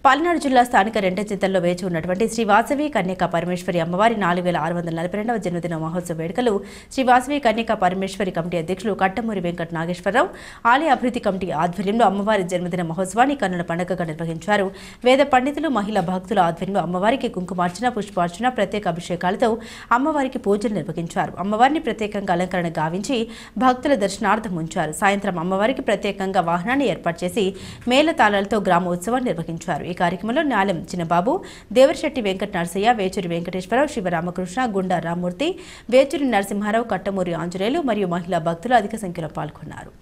పల్నాడు జిల్లా స్థానిక రెంటచింతల్లో వేచి ఉన్నటువంటి శ్రీ వాసవి కన్యకా పరమేశ్వరి అమ్మవారి 4642వ జన్మదిన మహోత్సవ వేడుకలు శ్రీ వాసవి కన్యకా పరమేశ్వరి కమిటీ అధ్యక్షులు కట్టమూరి వెంకట నాగేశ్వరరావు ఆలయ అభివృద్ధి కమిటీ ఆధ్వర్యంలో అమ్మవారి జన్మదిన మహోత్సవాన్ని కన్నుల పండుగగా నిర్వహించారు. వేద పండితులు మహిళా భక్తుల ఆధ్వర్యంలో అమ్మవారికి కుంకుమార్చన, పుష్పార్చన, ప్రత్యేక అభిషేకాలతో అమ్మవారికి పూజలు నిర్వహించారు. అమ్మవారిని ప్రత్యేకంగా అలంకరణ గావించి భక్తుల దర్శనార్థం ఉంచారు. సాయంత్రం అమ్మవారికి ప్రత్యేకంగా వాహనాన్ని ఏర్పాటు చేసి మేళతాళాలతో గ్రామోత్సవాన్ని నిర్వహించారు. ఈ కార్యక్రమంలో నాలెం చిన్నబాబు, దేవరశెట్టి వెంకట నరసయ్య, వేచూరి వెంకటేశ్వరరావు, శివరామకృష్ణ, గుండా రామ్మూర్తి, వేచూరి నరసింహారావు, కట్టమూరి ఆంజనేయులు మరియు మహిళా భక్తులు అధిక సంఖ్యలో పాల్గొన్నారు.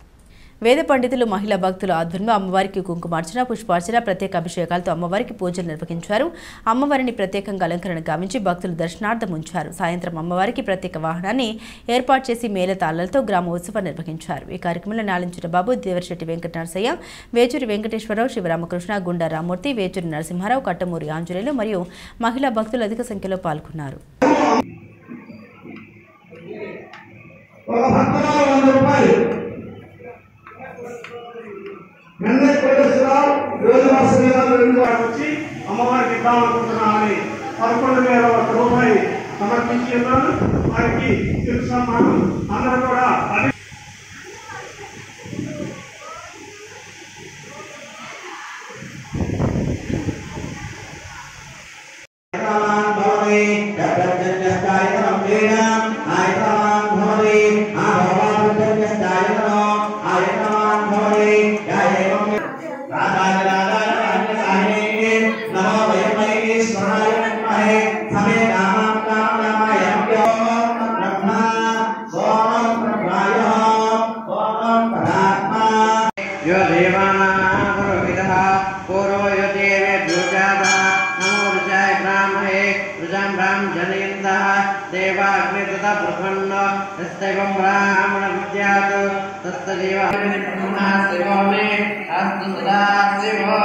వేద పండితులు మహిళా భక్తుల ఆధ్వర్యంలో అమ్మవారికి కుంకుమార్చన, పుష్పార్చన, ప్రత్యేక అభిషేకాలతో అమ్మవారికి పూజలు నిర్వహించారు. అమ్మవారిని ప్రత్యేకంగా అలంకరణ గావించి భక్తులు దర్శనార్థం ఉంచారు. సాయంత్రం అమ్మవారికి ప్రత్యేక వాహనాన్ని ఏర్పాటు చేసి మేళతాళాలతో గ్రామోత్సవం నిర్వహించారు. ఈ కార్యక్రమంలో నాలెం చిన్నబాబు, దేవరశెట్టి వెంకట నరసయ్య, వేచూరి వెంకటేశ్వరరావు, శివరామకృష్ణ, గుండా రామ్మూర్తి, వేచూరి నరసింహారావు, కట్టమూరి ఆంజనేయులు మరియు మహిళా భక్తులు అధిక సంఖ్యలో పాల్గొన్నారు. అమ్మవారికి ఇద్దామనుకుంటున్నామని 11,000 రూపాయలు సమర్పించి ఉన్నాను. వారికి తెలుసు సన్మానం అందరూ కూడా ब्राह्मण विद्यात तत्सदेव शिवो मे अस्तु सदा शिवो